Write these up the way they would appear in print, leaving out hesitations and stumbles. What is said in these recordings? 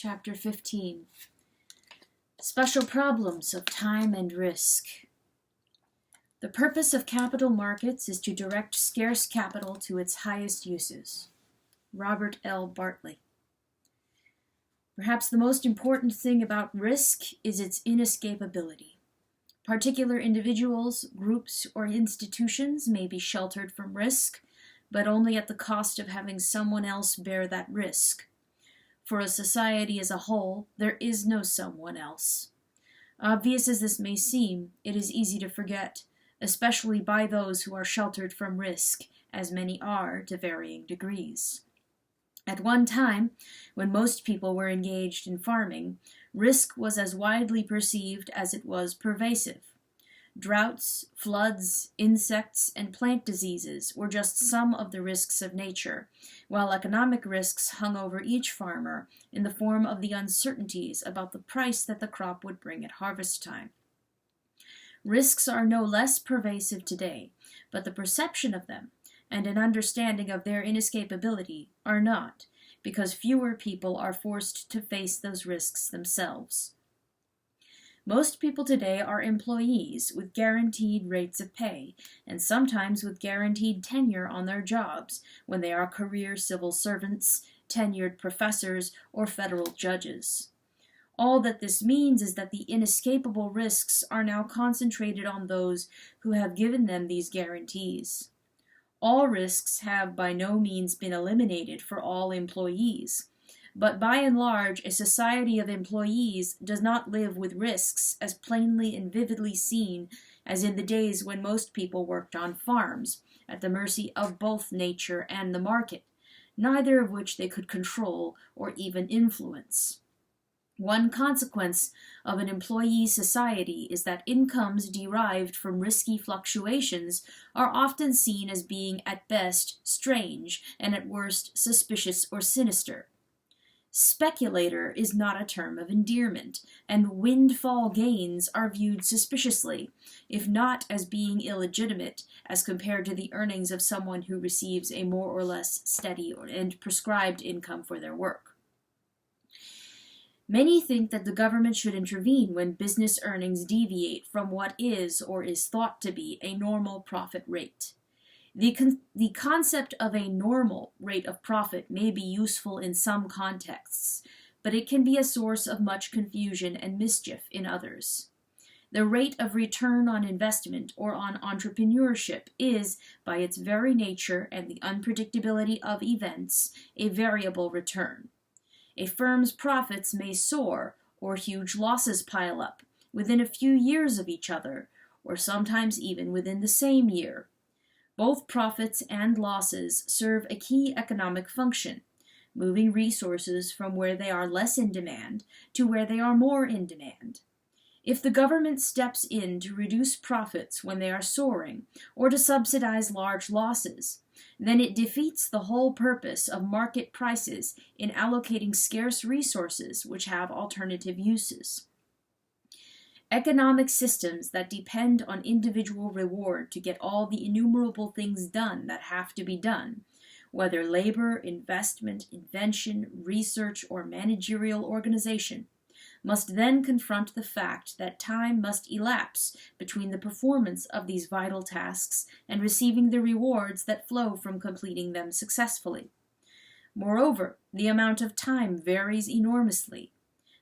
Chapter 15. Special Problems of Time and Risk. The purpose of capital markets is to direct scarce capital to its highest uses. Robert L. Bartley. Perhaps the most important thing about risk is its inescapability. Particular individuals, groups, or institutions may be sheltered from risk, but only at the cost of having someone else bear that risk. For a society as a whole, there is no someone else. Obvious as this may seem, it is easy to forget, especially by those who are sheltered from risk, as many are to varying degrees. At one time, when most people were engaged in farming, risk was as widely perceived as it was pervasive. Droughts, floods, insects, and plant diseases were just some of the risks of nature, while economic risks hung over each farmer in the form of the uncertainties about the price that the crop would bring at harvest time. Risks are no less pervasive today, but the perception of them and an understanding of their inescapability are not, because fewer people are forced to face those risks themselves. Most people today are employees with guaranteed rates of pay, and sometimes with guaranteed tenure on their jobs when they are career civil servants, tenured professors, or federal judges. All that this means is that the inescapable risks are now concentrated on those who have given them these guarantees. All risks have by no means been eliminated for all employees. But by and large, a society of employees does not live with risks as plainly and vividly seen as in the days when most people worked on farms, at the mercy of both nature and the market, neither of which they could control or even influence. One consequence of an employee society is that incomes derived from risky fluctuations are often seen as being at best strange and at worst suspicious or sinister. Speculator is not a term of endearment, and windfall gains are viewed suspiciously, if not as being illegitimate as compared to the earnings of someone who receives a more or less steady and prescribed income for their work. Many think that the government should intervene when business earnings deviate from what is or is thought to be a normal profit rate. The concept of a normal rate of profit may be useful in some contexts, but it can be a source of much confusion and mischief in others. The rate of return on investment or on entrepreneurship is, by its very nature and the unpredictability of events, a variable return. A firm's profits may soar or huge losses pile up within a few years of each other, or sometimes even within the same year. Both profits and losses serve a key economic function, moving resources from where they are less in demand to where they are more in demand. If the government steps in to reduce profits when they are soaring, or to subsidize large losses, then it defeats the whole purpose of market prices in allocating scarce resources which have alternative uses. Economic systems that depend on individual reward to get all the innumerable things done that have to be done, whether labor, investment, invention, research, or managerial organization, must then confront the fact that time must elapse between the performance of these vital tasks and receiving the rewards that flow from completing them successfully. Moreover, the amount of time varies enormously.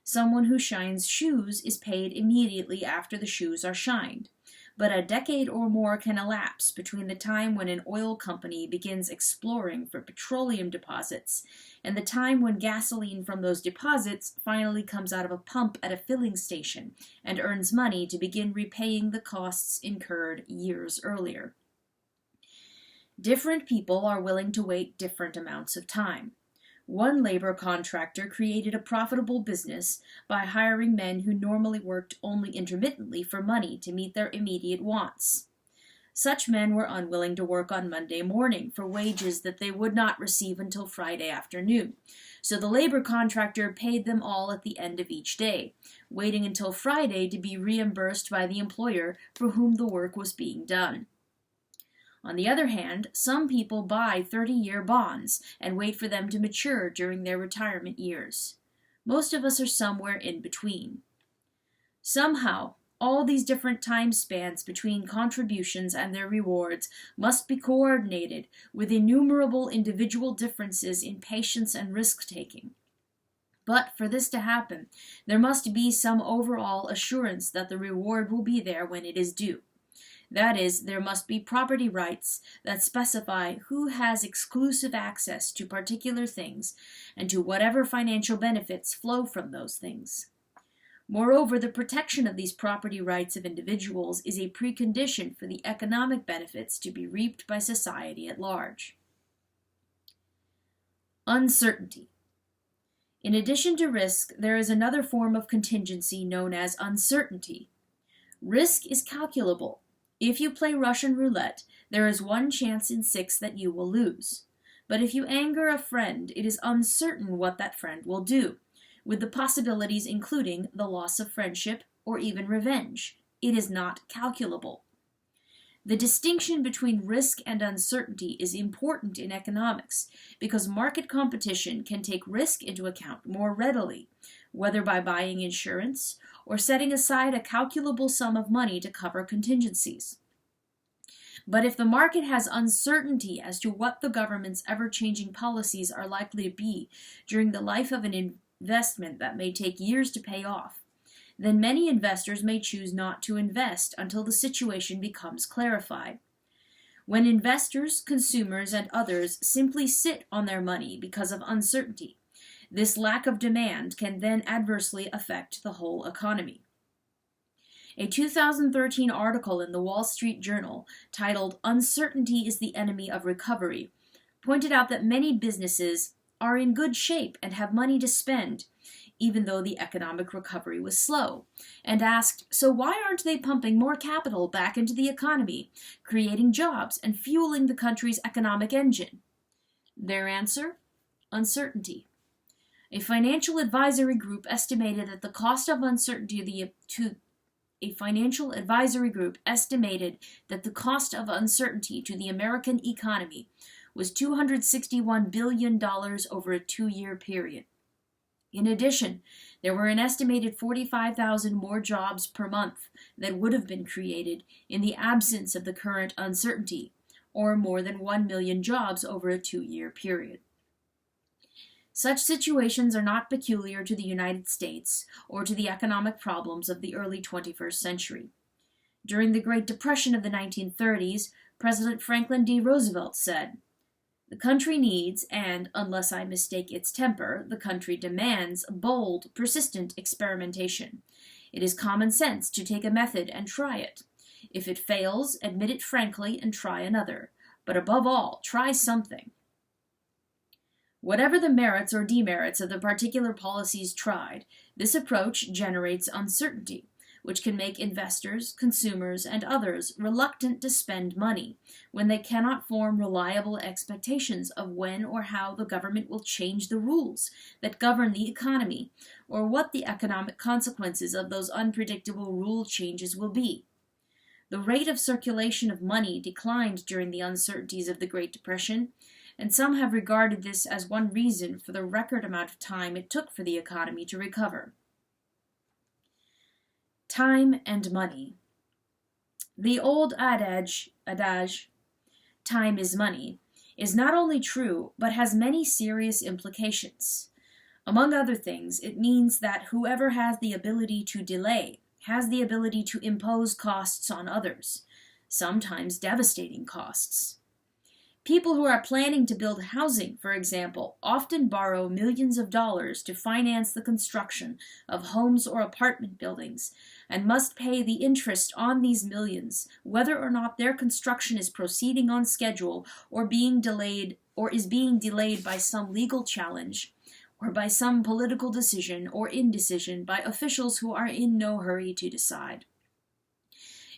Someone who shines shoes is paid immediately after the shoes are shined, but a decade or more can elapse between the time when an oil company begins exploring for petroleum deposits and the time when gasoline from those deposits finally comes out of a pump at a filling station and earns money to begin repaying the costs incurred years earlier. Different people are willing to wait different amounts of time. One labor contractor created a profitable business by hiring men who normally worked only intermittently for money to meet their immediate wants. Such men were unwilling to work on Monday morning for wages that they would not receive until Friday afternoon, so the labor contractor paid them all at the end of each day, waiting until Friday to be reimbursed by the employer for whom the work was being done. On the other hand, some people buy 30-year bonds and wait for them to mature during their retirement years. Most of us are somewhere in between. Somehow, all these different time spans between contributions and their rewards must be coordinated with innumerable individual differences in patience and risk-taking. But for this to happen, there must be some overall assurance that the reward will be there when it is due. That is, there must be property rights that specify who has exclusive access to particular things and to whatever financial benefits flow from those things. Moreover, the protection of these property rights of individuals is a precondition for the economic benefits to be reaped by society at large. Uncertainty. In addition to risk, there is another form of contingency known as uncertainty. Risk is calculable. If you play Russian roulette, there is 1 chance in 6 that you will lose. But if you anger a friend, it is uncertain what that friend will do, with the possibilities including the loss of friendship or even revenge. It is not calculable. The distinction between risk and uncertainty is important in economics because market competition can take risk into account more readily, whether by buying insurance or setting aside a calculable sum of money to cover contingencies. But if the market has uncertainty as to what the government's ever-changing policies are likely to be during the life of an investment that may take years to pay off, then many investors may choose not to invest until the situation becomes clarified. When investors, consumers, and others simply sit on their money because of uncertainty, this lack of demand can then adversely affect the whole economy. A 2013 article in the Wall Street Journal titled "Uncertainty is the Enemy of Recovery" pointed out that many businesses are in good shape and have money to spend, even though the economic recovery was slow, and asked, so why aren't they pumping more capital back into the economy, creating jobs, and fueling the country's economic engine? Their answer? Uncertainty. A financial advisory group estimated that the cost of uncertainty to the American economy was $261 billion over a 2-year period. In addition, there were an estimated 45,000 more jobs per month that would have been created in the absence of the current uncertainty, or more than 1 million jobs over a 2-year period. Such situations are not peculiar to the United States or to the economic problems of the early 21st century. During the Great Depression of the 1930s, President Franklin D. Roosevelt said, "The country needs, and, unless I mistake its temper, the country demands, bold, persistent experimentation. It is common sense to take a method and try it. If it fails, admit it frankly and try another. But above all, try something." Whatever the merits or demerits of the particular policies tried, this approach generates uncertainty, which can make investors, consumers, and others reluctant to spend money when they cannot form reliable expectations of when or how the government will change the rules that govern the economy, or what the economic consequences of those unpredictable rule changes will be. The rate of circulation of money declined during the uncertainties of the Great Depression, and some have regarded this as one reason for the record amount of time it took for the economy to recover. Time and money. The old adage, time is money, is not only true, but has many serious implications. Among other things, it means that whoever has the ability to delay has the ability to impose costs on others, sometimes devastating costs. People who are planning to build housing, for example, often borrow millions of dollars to finance the construction of homes or apartment buildings, and must pay the interest on these millions, whether or not their construction is proceeding on schedule or is being delayed by some legal challenge, or by some political decision or indecision by officials who are in no hurry to decide.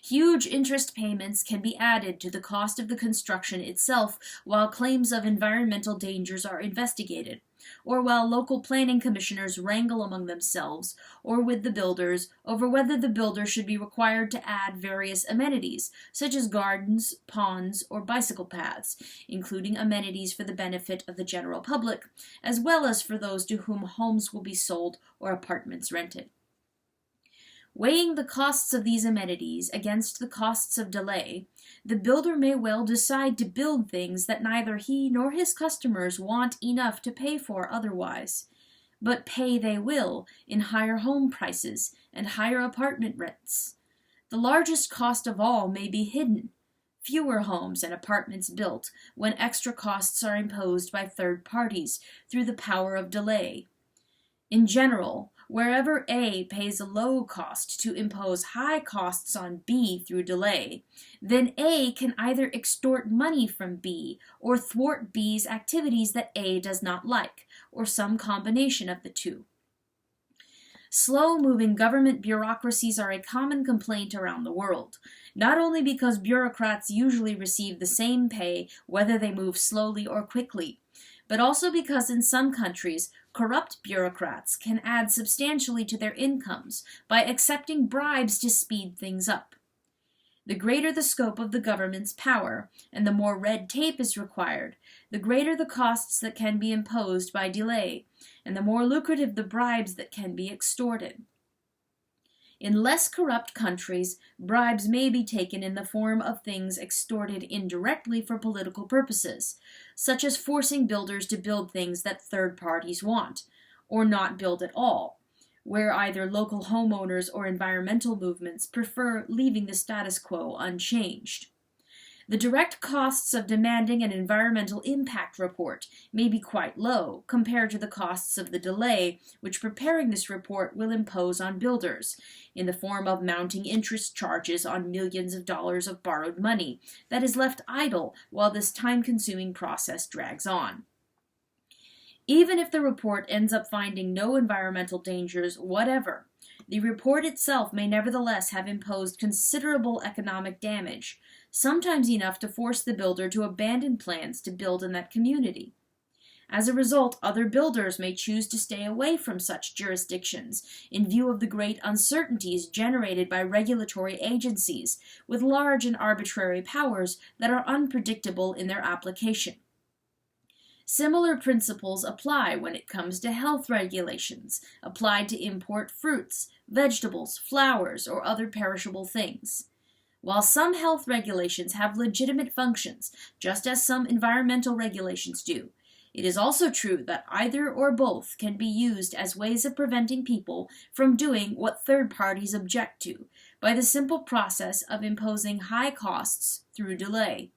Huge interest payments can be added to the cost of the construction itself while claims of environmental dangers are investigated, or while local planning commissioners wrangle among themselves or with the builders over whether the builder should be required to add various amenities, such as gardens, ponds, or bicycle paths, including amenities for the benefit of the general public, as well as for those to whom homes will be sold or apartments rented. Weighing the costs of these amenities against the costs of delay, the builder may well decide to build things that neither he nor his customers want enough to pay for otherwise, but pay they will in higher home prices and higher apartment rents. The largest cost of all may be hidden: fewer homes and apartments built when extra costs are imposed by third parties through the power of delay. In general, wherever A pays a low cost to impose high costs on B through delay, then A can either extort money from B or thwart B's activities that A does not like, or some combination of the two. Slow-moving government bureaucracies are a common complaint around the world, not only because bureaucrats usually receive the same pay whether they move slowly or quickly, but also because in some countries, corrupt bureaucrats can add substantially to their incomes by accepting bribes to speed things up. The greater the scope of the government's power, and the more red tape is required, the greater the costs that can be imposed by delay, and the more lucrative the bribes that can be extorted. In less corrupt countries, bribes may be taken in the form of things extorted indirectly for political purposes, such as forcing builders to build things that third parties want, or not build at all, where either local homeowners or environmental movements prefer leaving the status quo unchanged. The direct costs of demanding an environmental impact report may be quite low compared to the costs of the delay which preparing this report will impose on builders, in the form of mounting interest charges on millions of dollars of borrowed money that is left idle while this time-consuming process drags on. Even if the report ends up finding no environmental dangers whatever, the report itself may nevertheless have imposed considerable economic damage, sometimes enough to force the builder to abandon plans to build in that community. As a result, other builders may choose to stay away from such jurisdictions in view of the great uncertainties generated by regulatory agencies with large and arbitrary powers that are unpredictable in their application. Similar principles apply when it comes to health regulations applied to import fruits, vegetables, flowers, or other perishable things. While some health regulations have legitimate functions, just as some environmental regulations do, it is also true that either or both can be used as ways of preventing people from doing what third parties object to, by the simple process of imposing high costs through delay.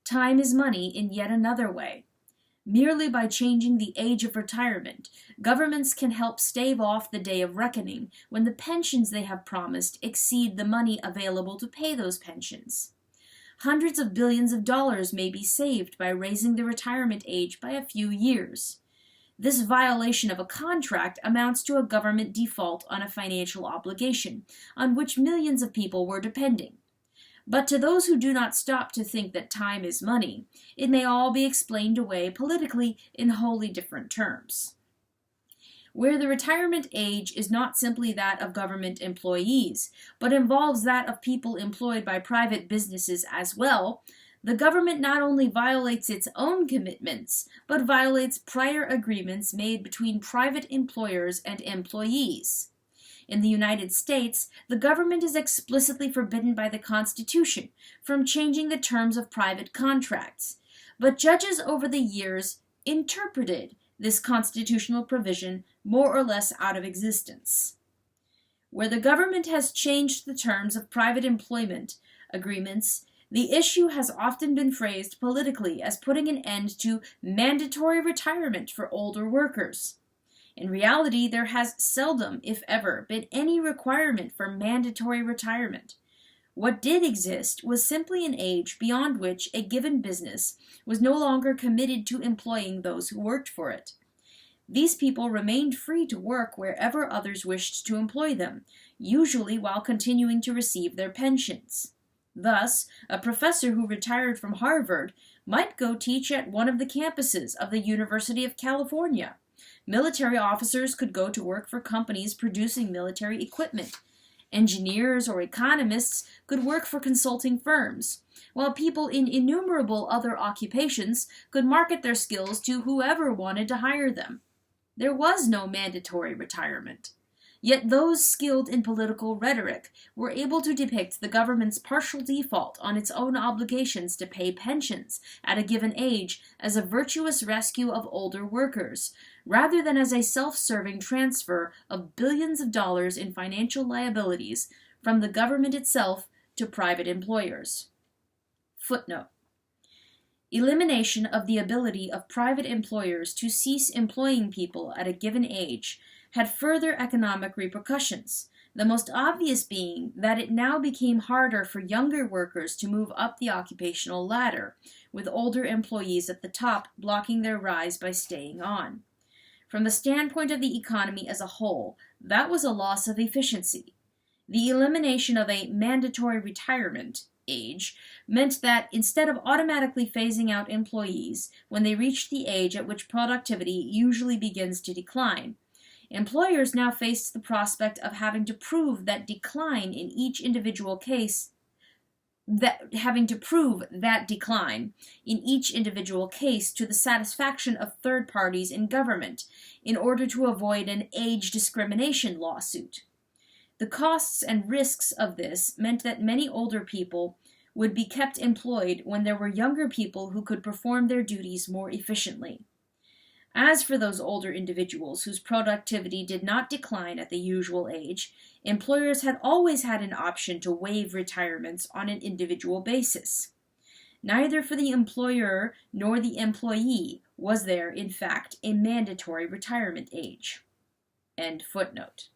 Time is money in yet another way. Merely by changing the age of retirement, governments can help stave off the day of reckoning when the pensions they have promised exceed the money available to pay those pensions. Hundreds of billions of dollars may be saved by raising the retirement age by a few years. This violation of a contract amounts to a government default on a financial obligation on which millions of people were depending. But to those who do not stop to think that time is money, it may all be explained away politically in wholly different terms. Where the retirement age is not simply that of government employees, but involves that of people employed by private businesses as well, the government not only violates its own commitments, but violates prior agreements made between private employers and employees. In the United States, the government is explicitly forbidden by the Constitution from changing the terms of private contracts, but judges over the years interpreted this constitutional provision more or less out of existence. Where the government has changed the terms of private employment agreements, the issue has often been phrased politically as putting an end to mandatory retirement for older workers. In reality, there has seldom, if ever, been any requirement for mandatory retirement. What did exist was simply an age beyond which a given business was no longer committed to employing those who worked for it. These people remained free to work wherever others wished to employ them, usually while continuing to receive their pensions. Thus, a professor who retired from Harvard might go teach at one of the campuses of the University of California. Military officers could go to work for companies producing military equipment. Engineers or economists could work for consulting firms, while people in innumerable other occupations could market their skills to whoever wanted to hire them. There was no mandatory retirement. Yet those skilled in political rhetoric were able to depict the government's partial default on its own obligations to pay pensions at a given age as a virtuous rescue of older workers, rather than as a self-serving transfer of billions of dollars in financial liabilities from the government itself to private employers. Footnote. Elimination of the ability of private employers to cease employing people at a given age had further economic repercussions, the most obvious being that it now became harder for younger workers to move up the occupational ladder, with older employees at the top blocking their rise by staying on. From the standpoint of the economy as a whole, that was a loss of efficiency. The elimination of a mandatory retirement age meant that instead of automatically phasing out employees when they reached the age at which productivity usually begins to decline, employers now faced the prospect of having to prove that decline in each individual case to the satisfaction of third parties in government in order to avoid an age discrimination lawsuit. The costs and risks of this meant that many older people would be kept employed when there were younger people who could perform their duties more efficiently. As for those older individuals whose productivity did not decline at the usual age, employers had always had an option to waive retirements on an individual basis. Neither for the employer nor the employee was there, in fact, a mandatory retirement age. End footnote.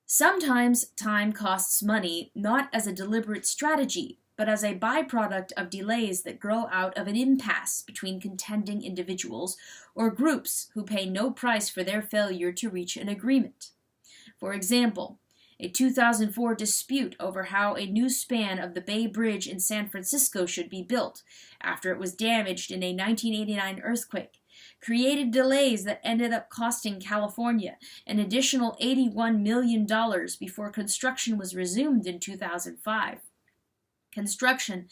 Sometimes time costs money not as a deliberate strategy, but as a byproduct of delays that grow out of an impasse between contending individuals or groups who pay no price for their failure to reach an agreement. For example, a 2004 dispute over how a new span of the Bay Bridge in San Francisco should be built after it was damaged in a 1989 earthquake created delays that ended up costing California an additional $81 million before construction was resumed in 2005. Construction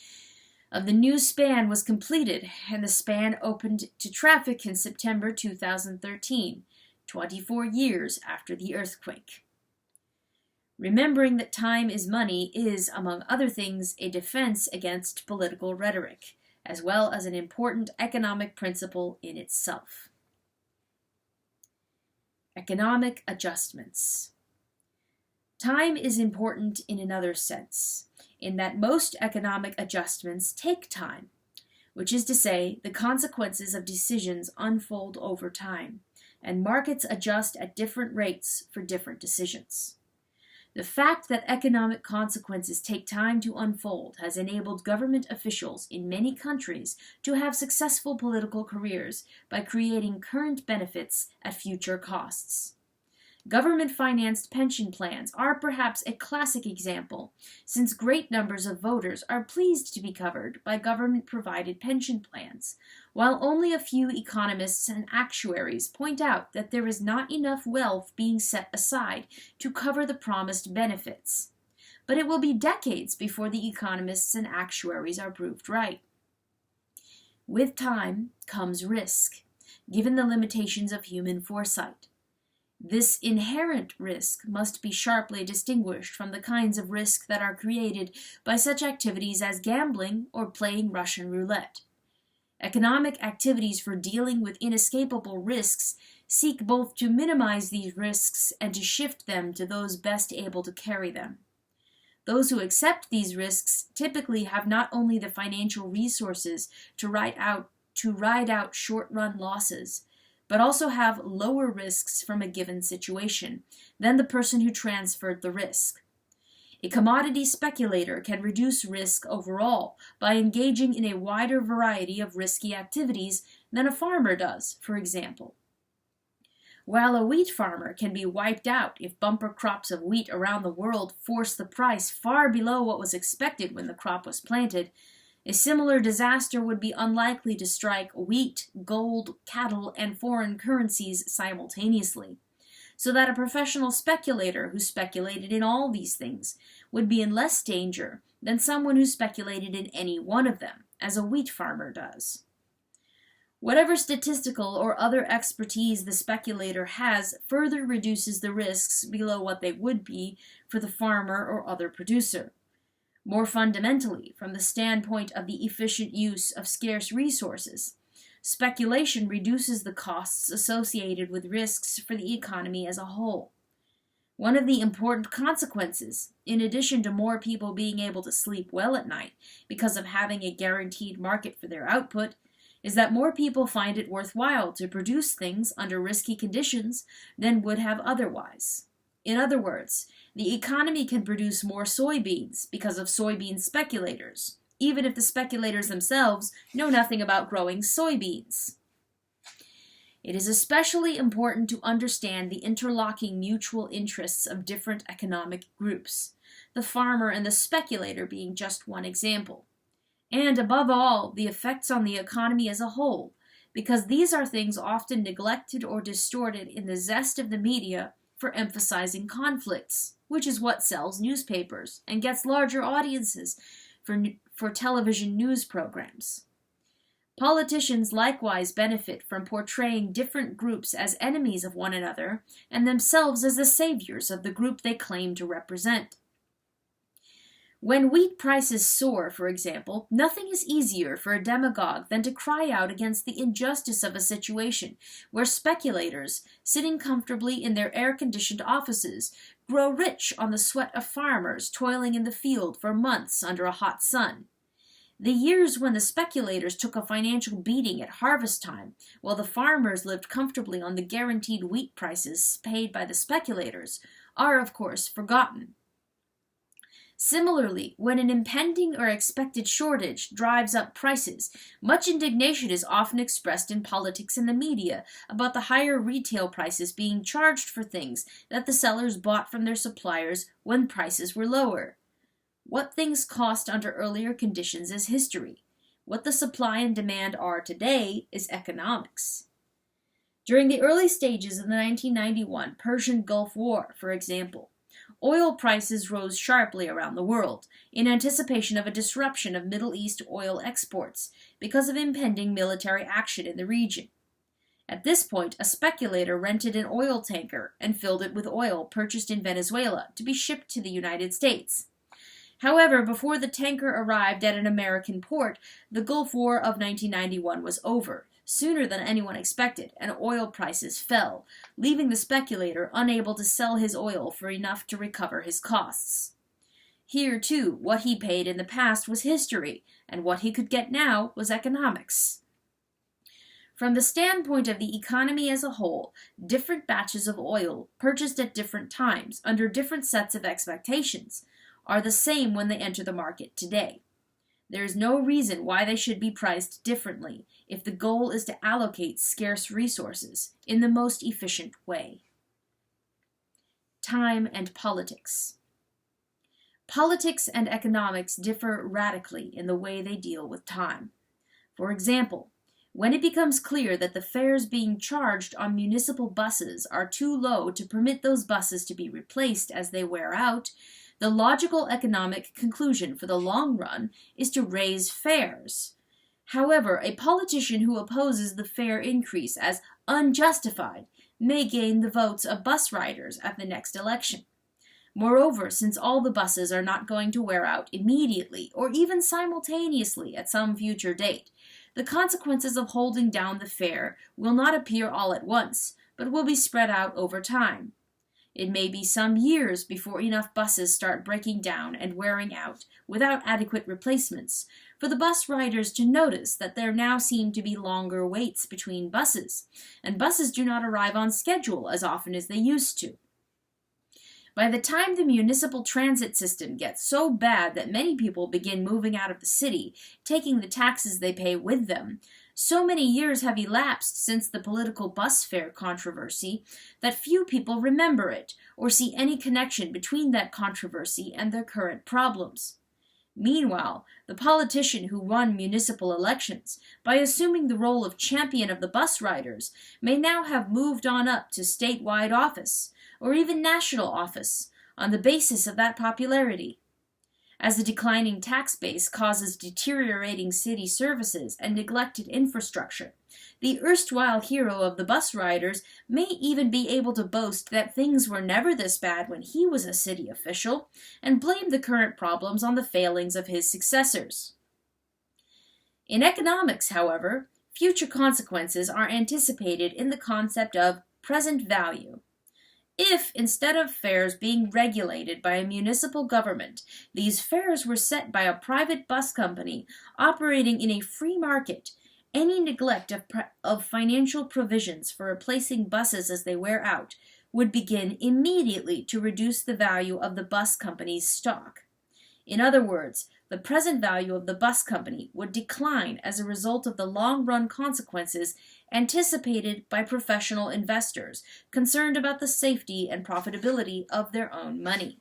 of the new span was completed, and the span opened to traffic in September 2013, 24 years after the earthquake. Remembering that time is money is, among other things, a defense against political rhetoric, as well as an important economic principle in itself. Economic adjustments. Time is important in another sense, in that most economic adjustments take time, which is to say, the consequences of decisions unfold over time, and markets adjust at different rates for different decisions. The fact that economic consequences take time to unfold has enabled government officials in many countries to have successful political careers by creating current benefits at future costs. Government-financed pension plans are perhaps a classic example, since great numbers of voters are pleased to be covered by government-provided pension plans, while only a few economists and actuaries point out that there is not enough wealth being set aside to cover the promised benefits. But it will be decades before the economists and actuaries are proved right. With time comes risk, given the limitations of human foresight. This inherent risk must be sharply distinguished from the kinds of risk that are created by such activities as gambling or playing Russian roulette. Economic activities for dealing with inescapable risks seek both to minimize these risks and to shift them to those best able to carry them. Those who accept these risks typically have not only the financial resources to ride out short-run losses, but also have lower risks from a given situation than the person who transferred the risk. A commodity speculator can reduce risk overall by engaging in a wider variety of risky activities than a farmer does, for example. while a wheat farmer can be wiped out if bumper crops of wheat around the world force the price far below what was expected when the crop was planted, a similar disaster would be unlikely to strike wheat, gold, cattle, and foreign currencies simultaneously, so that a professional speculator who speculated in all these things would be in less danger than someone who speculated in any one of them, as a wheat farmer does. Whatever statistical or other expertise the speculator has further reduces the risks below what they would be for the farmer or other producer. More fundamentally, from the standpoint of the efficient use of scarce resources, speculation reduces the costs associated with risks for the economy as a whole. One of the important consequences, in addition to more people being able to sleep well at night because of having a guaranteed market for their output, is that more people find it worthwhile to produce things under risky conditions than would have otherwise. In other words, the economy can produce more soybeans because of soybean speculators, even if the speculators themselves know nothing about growing soybeans. It is especially important to understand the interlocking mutual interests of different economic groups, the farmer and the speculator being just one example. And above all, the effects on the economy as a whole, because these are things often neglected or distorted in the zest of the media for emphasizing conflicts, which is what sells newspapers and gets larger audiences for television news programs. Politicians likewise benefit from portraying different groups as enemies of one another and themselves as the saviors of the group they claim to represent. When wheat prices soar, for example, nothing is easier for a demagogue than to cry out against the injustice of a situation where speculators, sitting comfortably in their air-conditioned offices, grow rich on the sweat of farmers toiling in the field for months under a hot sun. The years when the speculators took a financial beating at harvest time, while the farmers lived comfortably on the guaranteed wheat prices paid by the speculators, are, of course, forgotten. Similarly, when an impending or expected shortage drives up prices, much indignation is often expressed in politics and the media about the higher retail prices being charged for things that the sellers bought from their suppliers when prices were lower. What things cost under earlier conditions is history. What the supply and demand are today is economics. During the early stages of the 1991 Persian Gulf War, for example, oil prices rose sharply around the world in anticipation of a disruption of Middle East oil exports because of impending military action in the region. At this point, a speculator rented an oil tanker and filled it with oil purchased in Venezuela to be shipped to the United States. However, before the tanker arrived at an American port, the Gulf War of 1991 was over, sooner than anyone expected, and oil prices fell, leaving the speculator unable to sell his oil for enough to recover his costs. Here, too, what he paid in the past was history, and what he could get now was economics. From the standpoint of the economy as a whole, different batches of oil, purchased at different times, under different sets of expectations, are the same when they enter the market today. There is no reason why they should be priced differently if the goal is to allocate scarce resources in the most efficient way. Time and politics. Politics and economics differ radically in the way they deal with time. For example, when it becomes clear that the fares being charged on municipal buses are too low to permit those buses to be replaced as they wear out, the logical economic conclusion for the long run is to raise fares. However, a politician who opposes the fare increase as unjustified may gain the votes of bus riders at the next election. Moreover, since all the buses are not going to wear out immediately or even simultaneously at some future date, the consequences of holding down the fare will not appear all at once, but will be spread out over time. It may be some years before enough buses start breaking down and wearing out without adequate replacements for the bus riders to notice that there now seem to be longer waits between buses, and buses do not arrive on schedule as often as they used to. By the time the municipal transit system gets so bad that many people begin moving out of the city, taking the taxes they pay with them, So many years have elapsed since the political bus fare controversy that few people remember it or see any connection between that controversy and their current problems. Meanwhile, the politician who won municipal elections by assuming the role of champion of the bus riders may now have moved on up to statewide office, or even national office, on the basis of that popularity. As the declining tax base causes deteriorating city services and neglected infrastructure, the erstwhile hero of the bus riders may even be able to boast that things were never this bad when he was a city official, and blame the current problems on the failings of his successors. In economics, however, future consequences are anticipated in the concept of present value. If, instead of fares being regulated by a municipal government, these fares were set by a private bus company operating in a free market, any neglect of financial provisions for replacing buses as they wear out would begin immediately to reduce the value of the bus company's stock. In other words, the present value of the bus company would decline as a result of the long-run consequences anticipated by professional investors concerned about the safety and profitability of their own money.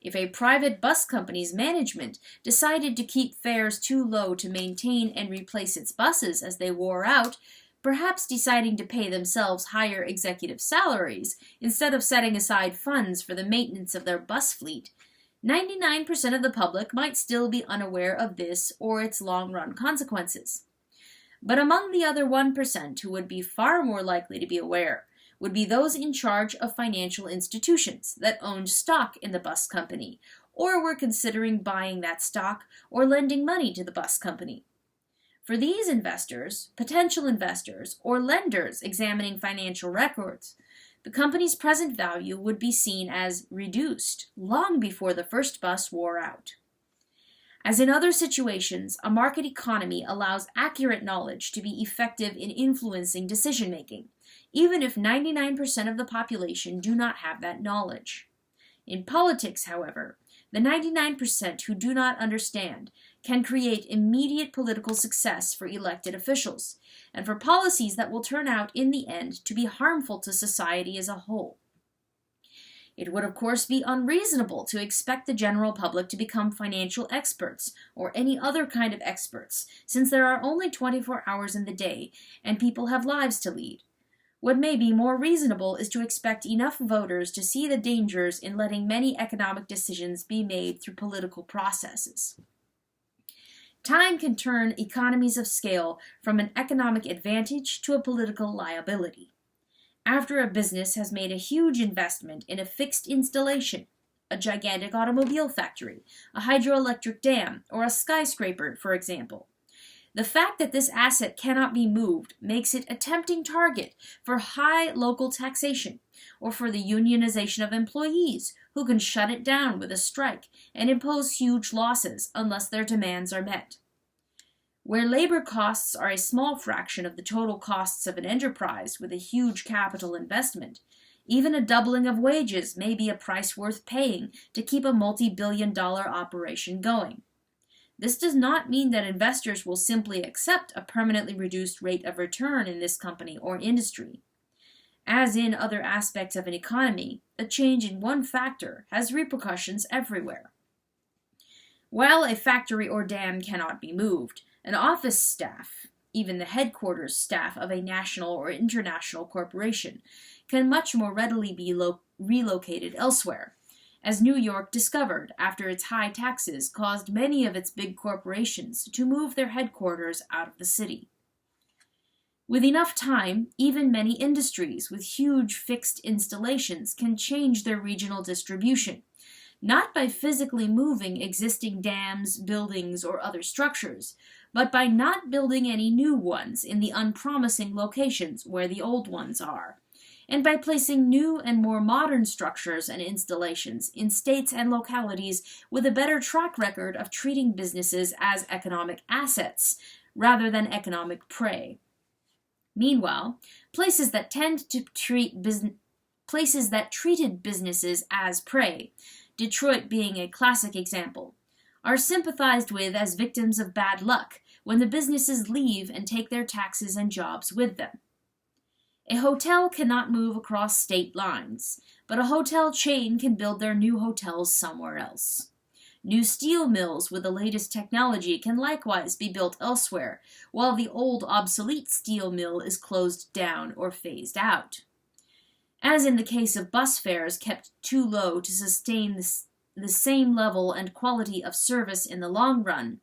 If a private bus company's management decided to keep fares too low to maintain and replace its buses as they wore out, perhaps deciding to pay themselves higher executive salaries instead of setting aside funds for the maintenance of their bus fleet, 99% of the public might still be unaware of this or its long-run consequences. But among the other 1% who would be far more likely to be aware would be those in charge of financial institutions that owned stock in the bus company, or were considering buying that stock or lending money to the bus company. For these investors, potential investors, or lenders examining financial records, the company's present value would be seen as reduced long before the first bus wore out. As in other situations, a market economy allows accurate knowledge to be effective in influencing decision-making, even if 99% of the population do not have that knowledge. In politics, however, the 99% who do not understand can create immediate political success for elected officials, and for policies that will turn out in the end to be harmful to society as a whole. It would of course be unreasonable to expect the general public to become financial experts or any other kind of experts, since there are only 24 hours in the day and people have lives to lead. What may be more reasonable is to expect enough voters to see the dangers in letting many economic decisions be made through political processes. Time can turn economies of scale from an economic advantage to a political liability. After a business has made a huge investment in a fixed installation, a gigantic automobile factory, a hydroelectric dam, or a skyscraper, for example, the fact that this asset cannot be moved makes it a tempting target for high local taxation or for the unionization of employees who can shut it down with a strike and impose huge losses unless their demands are met. Where labor costs are a small fraction of the total costs of an enterprise with a huge capital investment, even a doubling of wages may be a price worth paying to keep a multi-billion-dollar operation going. This does not mean that investors will simply accept a permanently reduced rate of return in this company or industry. As in other aspects of an economy, a change in one factor has repercussions everywhere. While a factory or dam cannot be moved, an office staff, even the headquarters staff of a national or international corporation, can much more readily be relocated elsewhere, as New York discovered after its high taxes caused many of its big corporations to move their headquarters out of the city. With enough time, even many industries with huge fixed installations can change their regional distribution, not by physically moving existing dams, buildings, or other structures, but by not building any new ones in the unpromising locations where the old ones are, and by placing new and more modern structures and installations in states and localities with a better track record of treating businesses as economic assets rather than economic prey. Meanwhile, places that treated businesses as prey, Detroit being a classic example, are sympathized with as victims of bad luck when the businesses leave and take their taxes and jobs with them. A hotel cannot move across state lines, but a hotel chain can build their new hotels somewhere else. New steel mills with the latest technology can likewise be built elsewhere, while the old obsolete steel mill is closed down or phased out. As in the case of bus fares kept too low to sustain the same level and quality of service in the long run,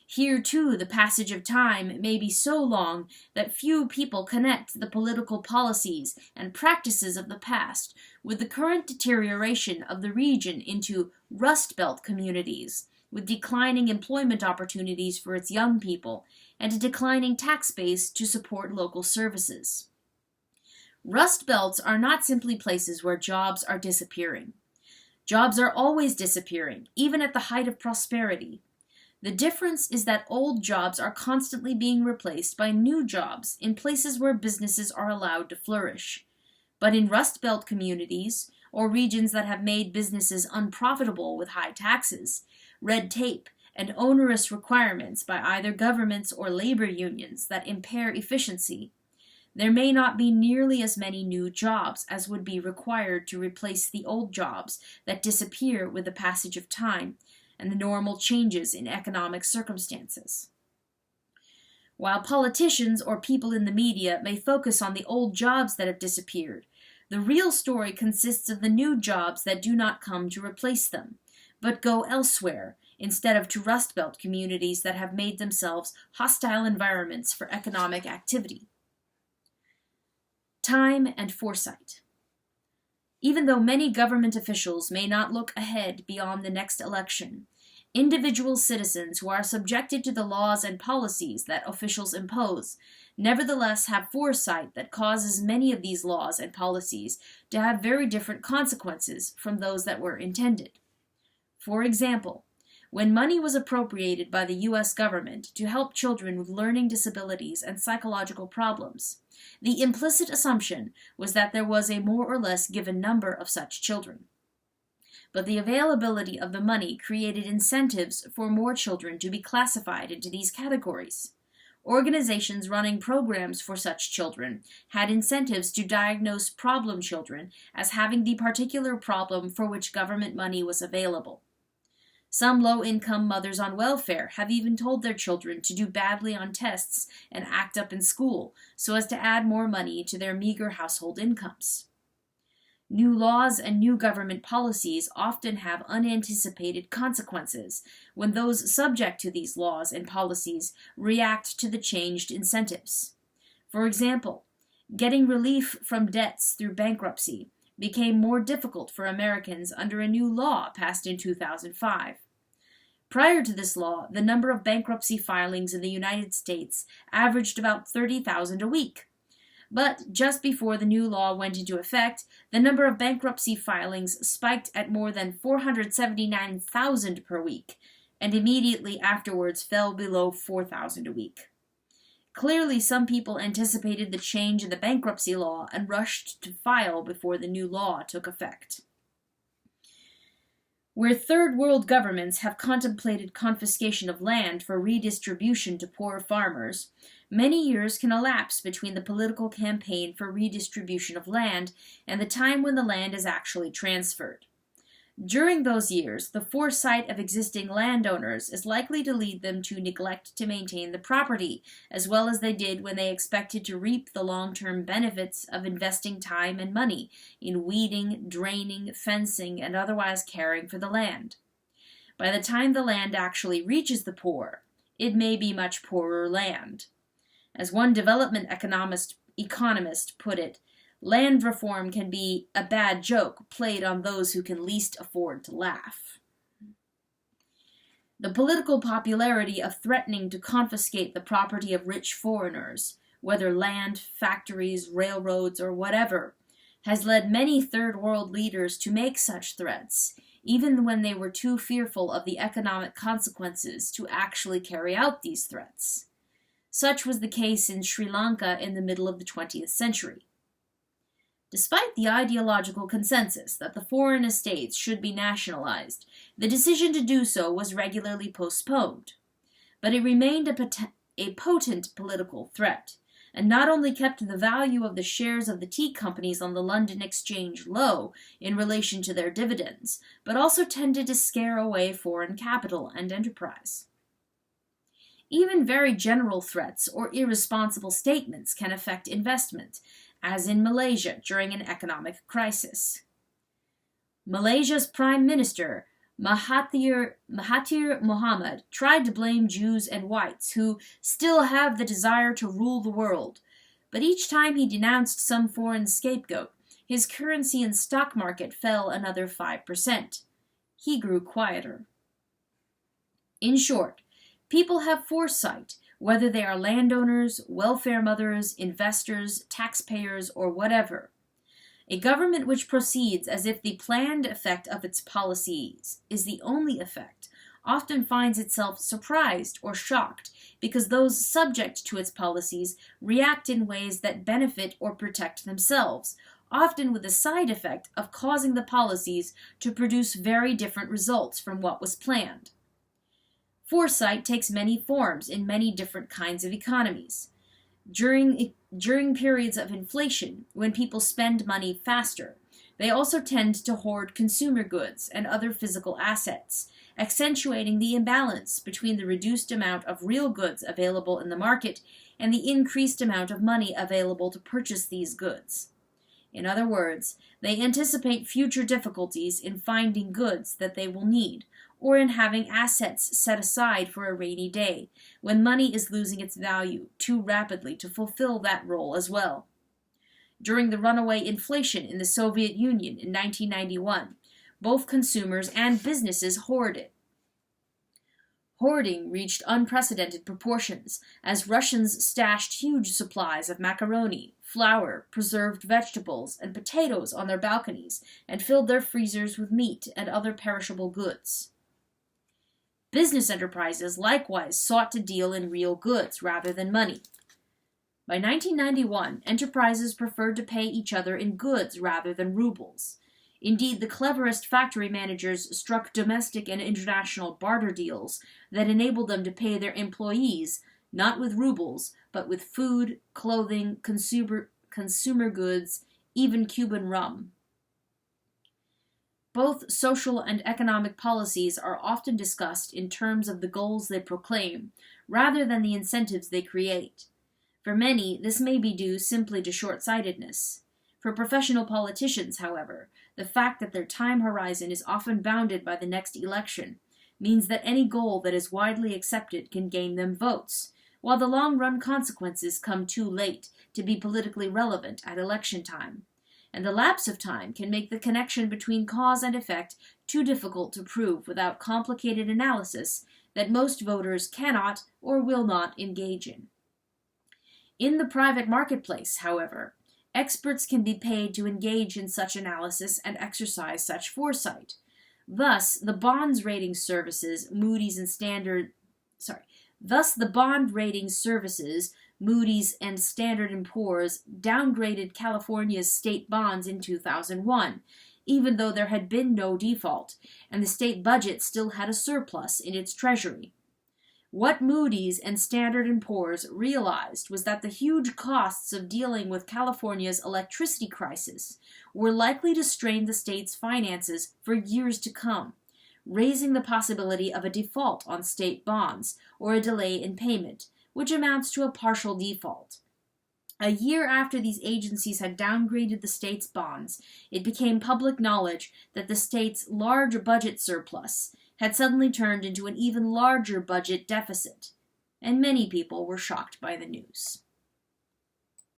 here too the passage of time may be so long that few people connect the political policies and practices of the past with the current deterioration of the region into Rust Belt communities, with declining employment opportunities for its young people and a declining tax base to support local services. Rust Belts are not simply places where jobs are disappearing. Jobs are always disappearing, even at the height of prosperity. The difference is that old jobs are constantly being replaced by new jobs in places where businesses are allowed to flourish. But in Rust Belt communities, or regions that have made businesses unprofitable with high taxes, red tape, and onerous requirements by either governments or labor unions that impair efficiency, there may not be nearly as many new jobs as would be required to replace the old jobs that disappear with the passage of time and the normal changes in economic circumstances. While politicians or people in the media may focus on the old jobs that have disappeared, the real story consists of the new jobs that do not come to replace them, but go elsewhere instead of to Rust Belt communities that have made themselves hostile environments for economic activity. Time and foresight. Even though many government officials may not look ahead beyond the next election, individual citizens who are subjected to the laws and policies that officials impose nevertheless have foresight that causes many of these laws and policies to have very different consequences from those that were intended. For example, when money was appropriated by the U.S. government to help children with learning disabilities and psychological problems, the implicit assumption was that there was a more or less given number of such children. But the availability of the money created incentives for more children to be classified into these categories. Organizations running programs for such children had incentives to diagnose problem children as having the particular problem for which government money was available. Some low-income mothers on welfare have even told their children to do badly on tests and act up in school so as to add more money to their meager household incomes. New laws and new government policies often have unanticipated consequences when those subject to these laws and policies react to the changed incentives. For example, getting relief from debts through bankruptcy became more difficult for Americans under a new law passed in 2005. Prior to this law, the number of bankruptcy filings in the United States averaged about 30,000 a week. But just before the new law went into effect, the number of bankruptcy filings spiked at more than 479,000 per week, and immediately afterwards fell below 4,000 a week. Clearly, some people anticipated the change in the bankruptcy law and rushed to file before the new law took effect. Where third world governments have contemplated confiscation of land for redistribution to poor farmers, many years can elapse between the political campaign for redistribution of land and the time when the land is actually transferred. During those years, the foresight of existing landowners is likely to lead them to neglect to maintain the property, as well as they did when they expected to reap the long-term benefits of investing time and money in weeding, draining, fencing, and otherwise caring for the land. By the time the land actually reaches the poor, it may be much poorer land. As one development economist put it, land reform can be a bad joke played on those who can least afford to laugh. The political popularity of threatening to confiscate the property of rich foreigners, whether land, factories, railroads, or whatever, has led many third world leaders to make such threats, even when they were too fearful of the economic consequences to actually carry out these threats. Such was the case in Sri Lanka in the middle of the 20th century. Despite the ideological consensus that the foreign estates should be nationalized, the decision to do so was regularly postponed. But it remained a potent political threat, and not only kept the value of the shares of the tea companies on the London Exchange low in relation to their dividends, but also tended to scare away foreign capital and enterprise. Even very general threats or irresponsible statements can affect investment, as in Malaysia during an economic crisis. Malaysia's Prime Minister, Mahathir Mohamad, tried to blame Jews and whites, who still have the desire to rule the world, but each time he denounced some foreign scapegoat, his currency and stock market fell another 5%. He grew quieter. In short, people have foresight, whether they are landowners, welfare mothers, investors, taxpayers, or whatever. A government which proceeds as if the planned effect of its policies is the only effect often finds itself surprised or shocked because those subject to its policies react in ways that benefit or protect themselves, often with the side effect of causing the policies to produce very different results from what was planned. Foresight takes many forms in many different kinds of economies. During periods of inflation, when people spend money faster, they also tend to hoard consumer goods and other physical assets, accentuating the imbalance between the reduced amount of real goods available in the market and the increased amount of money available to purchase these goods. In other words, they anticipate future difficulties in finding goods that they will need, or in having assets set aside for a rainy day, when money is losing its value too rapidly to fulfill that role as well. During the runaway inflation in the Soviet Union in 1991, both consumers and businesses hoarded. Hoarding reached unprecedented proportions as Russians stashed huge supplies of macaroni, flour, preserved vegetables, and potatoes on their balconies and filled their freezers with meat and other perishable goods. Business enterprises likewise sought to deal in real goods rather than money. By 1991, enterprises preferred to pay each other in goods rather than rubles. Indeed, the cleverest factory managers struck domestic and international barter deals that enabled them to pay their employees not with rubles, but with food, clothing, consumer goods, even Cuban rum. Both social and economic policies are often discussed in terms of the goals they proclaim, rather than the incentives they create. For many, this may be due simply to short-sightedness. For professional politicians, however, the fact that their time horizon is often bounded by the next election means that any goal that is widely accepted can gain them votes, while the long-run consequences come too late to be politically relevant at election time. And the lapse of time can make the connection between cause and effect too difficult to prove without complicated analysis that most voters cannot or will not engage in. In the private marketplace, however, experts can be paid to engage in such analysis and exercise such foresight. Thus, the bond rating services Moody's and Standard & Poor's downgraded California's state bonds in 2001, even though there had been no default, and the state budget still had a surplus in its treasury. What Moody's and Standard & Poor's realized was that the huge costs of dealing with California's electricity crisis were likely to strain the state's finances for years to come, raising the possibility of a default on state bonds or a delay in payment, which amounts to a partial default. A year after these agencies had downgraded the state's bonds, it became public knowledge that the state's large budget surplus had suddenly turned into an even larger budget deficit, and many people were shocked by the news.